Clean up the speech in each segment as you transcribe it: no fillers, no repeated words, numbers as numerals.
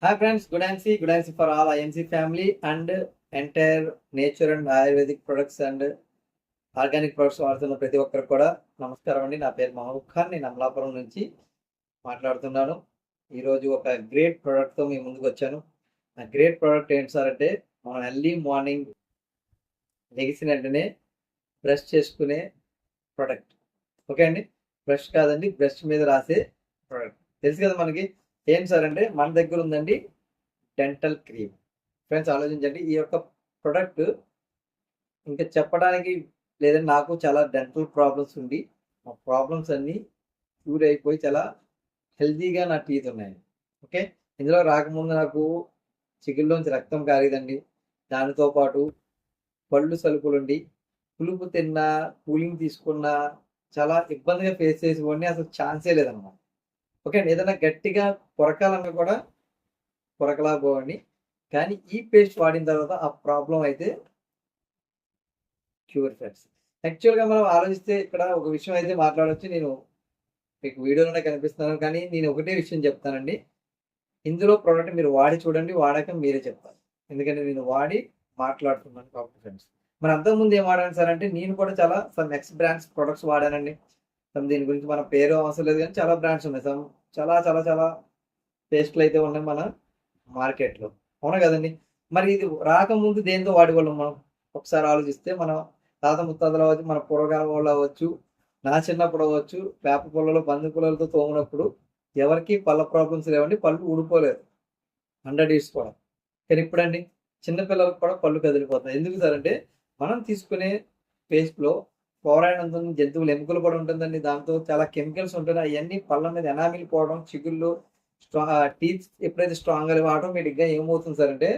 Hi friends, good answer for all IMC family and entire nature and Ayurvedic products and organic products వాడుతున్న ప్రతి ఒక్కరు కూడా నమస్కారం అండి. నా పేరు మహబూబ్ ఖాన్. నేను అమలాపురం నుంచి మాట్లాడుతున్నాను. ఈరోజు ఒక గ్రేట్ ప్రోడక్ట్తో మీ ముందుకు వచ్చాను. ఆ గ్రేట్ ప్రోడక్ట్ ఏంటి సార్ అంటే మనం ఎర్లీ మార్నింగ్ లెగిసిన వెంటనే బ్రష్ చేసుకునే ప్రోడక్ట్. ఓకే అండి, బ్రష్ కాదండి, బ్రష్ మీద రాసే ప్రోడక్ట్. తెలుసు కదా మనకి. ఏంటి సార్ అంటే మన దగ్గర ఉందండి డెంటల్ క్రీమ్. ఫ్రెండ్స్ ఆలోచించండి, ఈ యొక్క ప్రొడక్ట్ ఇంకా చెప్పడానికి లేదంటే నాకు చాలా డెంటల్ ప్రాబ్లమ్స్ ఉండి ఆ ప్రాబ్లమ్స్ అన్నీ క్యూర్ అయిపోయి చాలా హెల్తీగా నా టీత్ ఉన్నాయి. ఓకే, ఇందులో రాకముందు నాకు చిగుల్లోంచి రక్తం కాలేదండి. దానితో పాటు పళ్ళు సలుపులుండి పులుపు తిన్నా కూలింగ్ తీసుకున్నా చాలా ఇబ్బందిగా ఫేస్ చేసేవాడిని. అసలు ఛాన్సే లేదన్నమాట. ఓకే అండి, ఏదైనా గట్టిగా కొరకాలన్నా కూడా కొరకలేకపోవండి. కానీ ఈ పేస్ట్ వాడిన తర్వాత ఆ ప్రాబ్లం అయితే క్యూర్ ఫ్రెండ్స్. యాక్చువల్గా మనం ఆలోచిస్తే ఇక్కడ ఒక విషయం అయితే మాట్లాడవచ్చు. నేను మీకు వీడియోలోనే కనిపిస్తున్నాను, కానీ నేను ఒకటే విషయం చెప్తానండి. ఇందులో ప్రోడక్ట్ మీరు వాడి చూడండి, వాడాక మీరే చెప్తారు. ఎందుకంటే నేను వాడి మాట్లాడుతున్నాను కాబట్టి ఫ్రెండ్స్. మరి అంతకుముందు ఏం వాడాను సార్ అంటే నేను కూడా చాలా సమ్ ఎక్స్ బ్రాండ్స్ ప్రొడక్ట్స్ వాడానండి. సమ్ దీని గురించి మన పేరు అవసరం లేదు, కానీ చాలా బ్రాండ్స్ ఉన్నాయి. సమ్ చాలా చాలా చాలా పేస్ట్లు అయితే ఉన్నాయి మన మార్కెట్లో. అవునా కదండి. మరి ఇది రాకముందు దేంతో వాడేవాళ్ళం మనం? ఒకసారి ఆలోచిస్తే మన తాత ముత్తాతలు అవ్వచ్చు, మన పూర్వకాలం వాళ్ళు అవ్వచ్చు, నా చిన్నప్పుడు అవ్వచ్చు, వేప పుల్లలు బంతి పుల్లలతో తోమినప్పుడు ఎవరికి పళ్ళ ప్రాబ్లమ్స్ లేవండి, పళ్ళు ఊడిపోలేదు 100 ఇయర్స్ కూడా. కానీ ఇప్పుడండి చిన్నపిల్లలకు కూడా పళ్ళు కదిలిపోతాయి. ఎందుకు సార్ అంటే మనం తీసుకునే పేస్ట్లో ఫ్లోరైడ్ ఉంటుంది, జంతువుల ఎముకలు కూడా ఉంటుందండి. దాంతో చాలా కెమికల్స్ ఉంటుంది. అవన్నీ పళ్ళ మీద ఎనామిల్ పోవడం, చిగుళ్ళు టీత్ ఎప్పుడైతే స్ట్రాంగ్ అయ్యి ఆటోమేటిక్గా ఏమవుతుంది సార్ అంటే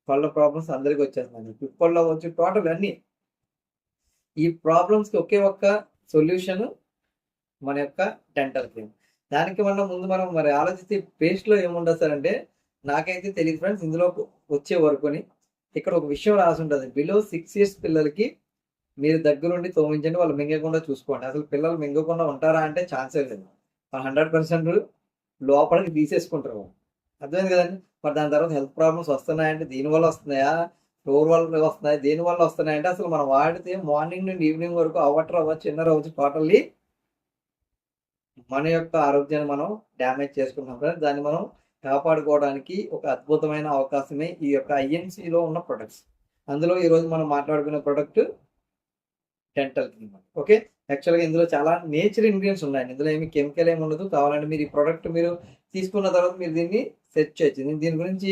పళ్ళ ప్రాబ్లమ్స్ అందరికీ వచ్చేస్తున్నాయి. పిప్పల్లో వచ్చి టోటల్ అన్ని ఈ ప్రాబ్లమ్స్కి ఒకే ఒక్క సొల్యూషన్ మన యొక్క డెంటల్ క్రీమ్. దానికి ముందు మనం మరి ఆలోచిస్తే పేస్ట్లో ఏముండదు సార్ అంటే నాకైతే తెలియదు ఫ్రెండ్స్. ఇందులో వచ్చే వరకుని ఇక్కడ ఒక విషయం రాసి ఉంటుంది, బిలో 6 years పిల్లలకి మీరు దగ్గరుండి తోమించండి, వాళ్ళు మింగకుండా చూసుకోండి. అసలు పిల్లలు మింగకుండా ఉంటారా అంటే ఛాన్సే లేదు. 100% లోపలికి తీసేసుకుంటారు. అర్థమైంది కదండి. మరి దాని తర్వాత హెల్త్ ప్రాబ్లమ్స్ వస్తున్నాయంటే దీనివల్ల వస్తున్నాయా, ఫ్లోర్ వల్ల వస్తున్నాయి, దేనివల్ల వస్తున్నాయంటే అసలు మనం వాడితే మార్నింగ్ నుండి ఈవినింగ్ వరకు అవ్వటర్ అవ్వచ్చు, చిన్నర్ అవ్వచ్చు, టోటల్లీ మన యొక్క ఆరోగ్యాన్ని మనం డ్యామేజ్ చేసుకుంటాం ఫ్రెండ్స్. దాన్ని మనం కాపాడుకోవడానికి ఒక అద్భుతమైన అవకాశమే ఈ యొక్క ఐఎన్సీలో ఉన్న ప్రొడక్ట్స్. అందులో ఈరోజు మనం మాట్లాడుకునే ప్రొడక్ట్ డెంటల్ క్రీమ్. ఓకే, యాక్చువల్గా ఇందులో చాలా నేచర్ ఇంగ్రీడియంట్స్ ఉన్నాయండి. ఇందులో ఏమి కెమికల్ ఏమి ఉండదు. కావాలంటే మీరు ఈ ప్రోడక్ట్ మీరు తీసుకున్న తర్వాత మీరు దీన్ని సెట్ చేయొచ్చు. నేను దీని గురించి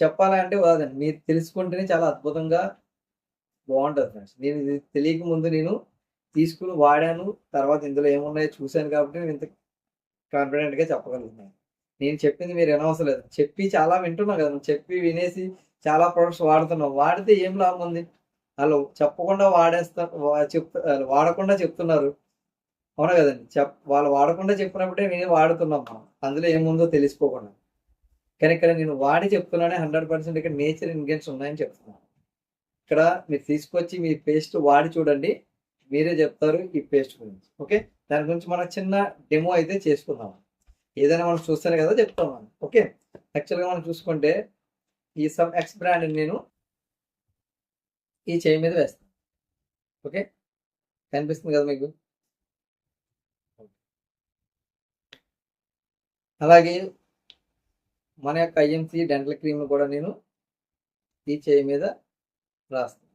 చెప్పాలంటే కాదండి, మీరు తెలుసుకుంటేనే చాలా అద్భుతంగా బాగుంటుంది ఫ్రెండ్స్. నేను ఇది తెలియక ముందు నేను తీసుకుని వాడాను, తర్వాత ఇందులో ఏమున్నాయో చూశాను కాబట్టి నేను ఇంత కాన్ఫిడెంట్గా చెప్పగలుగుతున్నాను. నేను చెప్పింది మీరు వినవసరం లేదు. చెప్పి చాలా వింటున్నాం కదా, చెప్పి వినేసి చాలా ప్రొడక్ట్స్ వాడుతున్నాం. వాడితే ఏం లాభం ఉంది? వాళ్ళు చెప్పకుండా వాడకుండా చెప్తున్నారు. అవునా కదండి. వాళ్ళు వాడకుండా చెప్పినప్పుడే మేము వాడుతున్నాం మనం, అందులో ఏముందో తెలిసిపోకుండా. కానీ ఇక్కడ నేను వాడి చెప్తున్నానే 100% ఇక్కడ నేచర్ ఇంగ్రీడియంట్స్ ఉన్నాయని చెప్తున్నాను. ఇక్కడ మీరు తీసుకొచ్చి మీ పేస్ట్ వాడి చూడండి, మీరే చెప్తారు ఈ పేస్ట్ గురించి. ఓకే, దాని గురించి మనం చిన్న డెమో అయితే చేసుకుందాం. ఏదైనా మనం చూస్తానే కదా చెప్తాం మనం. ఓకే, యాక్చువల్గా మనం చూసుకుంటే ఈ సమ్ ఎక్స్ బ్రాండ్ నేను ఈ చేయి మీద వేస్తాను. ఓకే, కనిపిస్తుంది కదా మీకు. అలాగే మన యొక్క ఐఎంసీ డెంటల్ క్రీమ్ కూడా నేను ఈ చేయి మీద రాస్తాను.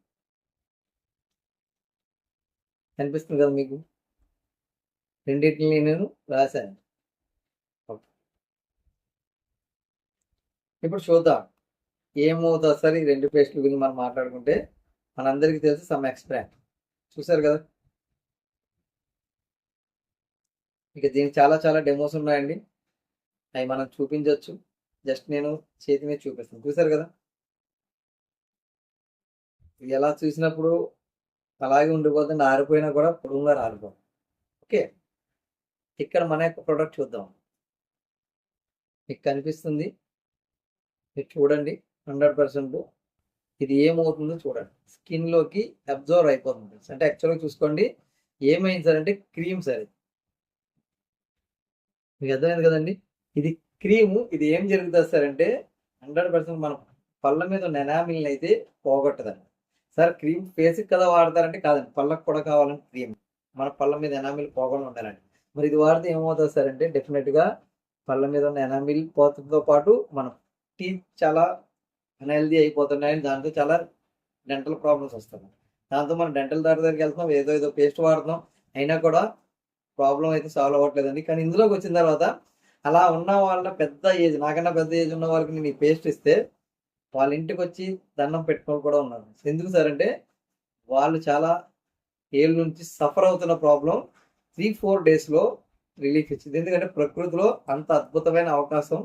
కనిపిస్తుంది కదా మీకు. రెండింటిని నేను రాశాను. ఇప్పుడు చూద్దాం ఏమవుతుంది సార్ ఈ రెండు పేస్టుల గురించి మనం మాట్లాడుకుంటే. మనందరికీ తెలుసు సమ్ ఎక్స్బ్రాండ్ చూసారు కదా. ఇక దీనికి చాలా చాలా డెమోస్ ఉన్నాయండి, అవి మనం చూపించవచ్చు. జస్ట్ నేను చేతి మీద చూపిస్తాను. చూసారు కదా, ఇది ఎలా చూసినప్పుడు అలాగే ఉండిపోతుంది, ఆరిపోయినా కూడా పొడుగుగా రాలిపోతుంది. ఓకే, ఇక్కడ మన యొక్క ప్రోడక్ట్ చూద్దాం. మీకు కనిపిస్తుంది, మీరు చూడండి. 100% ఇది ఏమవుతుందో చూడండి. స్కిన్లోకి అబ్జర్వ్ అయిపోతుంది. అంటే యాక్చువల్గా చూసుకోండి ఏమైంది సార్ అంటే క్రీమ్ సార్, ఇది మీకు అర్థమైంది కదండి. ఇది క్రీము ఇది ఏం జరుగుతుంది సార్ అంటే 100% మనం పళ్ళ మీద ఉన్న ఎనామిల్ని అయితే పోగొట్టదండి. సార్ క్రీమ్ ఫేస్కి కదా వాడతారంటే కాదండి, పళ్ళకు కూడా కావాలంటే క్రీమ్ మన పళ్ళ మీద ఎనామిల్ పోకుండా ఉండాలండి. మరి ఇది వాడితే ఏమవుతుంది సార్ అంటే డెఫినెట్గా పళ్ళ మీద ఉన్న ఎనామిల్ పోతుందో పాటు మనం టీత్ చాలా అన్హెల్దీ అయిపోతున్నాయి. దాంతో చాలా డెంటల్ ప్రాబ్లమ్స్ వస్తున్నాయి. దాంతో మనం డెంటల్ డాక్టర్ దగ్గరికి వెళ్తున్నాం, ఏదో పేస్ట్ వాడుతున్నాం, అయినా కూడా ప్రాబ్లం అయితే సాల్వ్ అవ్వట్లేదండి. కానీ ఇందులోకి వచ్చిన తర్వాత అలా ఉన్న వాళ్ళ పెద్ద ఏజ్, నాకన్నా పెద్ద ఏజ్ ఉన్న వాళ్ళకి నేను ఈ పేస్ట్ ఇస్తే వాళ్ళ ఇంటికి వచ్చి దండం పెట్టుకొని కూడా ఉన్నారు. ఎందుకు సార్ అంటే వాళ్ళు చాలా ఏళ్ళ నుంచి సఫర్ అవుతున్న ప్రాబ్లం 3-4 డేస్లో రిలీఫ్ ఇచ్చింది. ఎందుకంటే ప్రకృతిలో అంత అద్భుతమైన అవకాశం,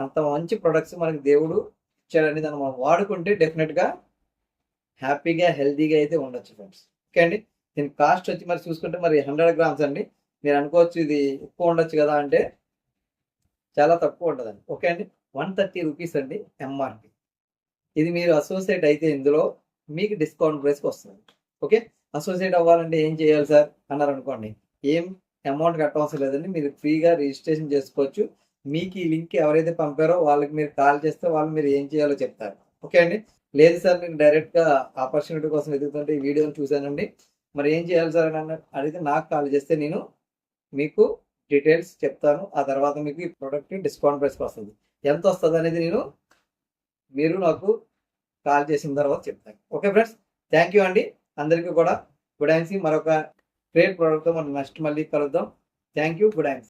అంత మంచి ప్రొడక్ట్స్ మనకి దేవుడు ఇచ్చాడని దాన్ని మనం వాడుకుంటే డెఫినెట్గా హ్యాపీగా హెల్తీగా అయితే ఉండొచ్చు ఫ్రెండ్స్. ఓకే అండి. దీని కాస్ట్ వచ్చి మరి చూసుకుంటే మరి 100 గ్రామ్స్ అండి. మీరు అనుకోవచ్చు ఇది ఎక్కువ ఉండొచ్చు కదా అంటే చాలా తక్కువ ఉంటుందండి. ఓకే అండి. 130 రూపీస్ అండి ఎంఆర్పి. ఇది మీరు అసోసియేట్ అయితే ఇందులో మీకు డిస్కౌంట్ ప్రైస్కి వస్తుంది. ఓకే. అసోసియేట్ అవ్వాలంటే ఏం చేయాలి సార్ అన్నారు అనుకోండి, ఏం అమౌంట్ కట్టవసరం లేదండి. మీరు ఫ్రీగా రిజిస్ట్రేషన్ చేసుకోవచ్చు. మీకు ఈ లింక్ ఎవరైతే పంపారో వాళ్ళకి మీరు కాల్ చేస్తే వాళ్ళు మీరు ఏం చేయాలో చెప్తారు. ఓకే అండి. లేదు సార్ నేను డైరెక్ట్గా ఆపర్చునిటీ కోసం వెతుకుతుంటే ఈ వీడియోని చూశానండి, మరి ఏం చేయాలి సార్ అని అడిగితే నాకు కాల్ చేస్తే నేను మీకు డీటెయిల్స్ చెప్తాను. ఆ తర్వాత మీకు ఈ ప్రోడక్ట్ డిస్కౌంట్ ప్రైస్కి వస్తుంది. ఎంత వస్తుంది అనేది మీరు నాకు కాల్ చేసిన తర్వాత చెప్తాను. ఓకే ఫ్రెండ్స్, థ్యాంక్ యూ అండి. అందరికీ కూడా గుడ్ ఐన్స్. మరొక గ్రేట్ ప్రోడక్ట్తో మనం నెక్స్ట్ మళ్ళీ కలుద్దాం. Thank you. గుడ్ ఐన్స్.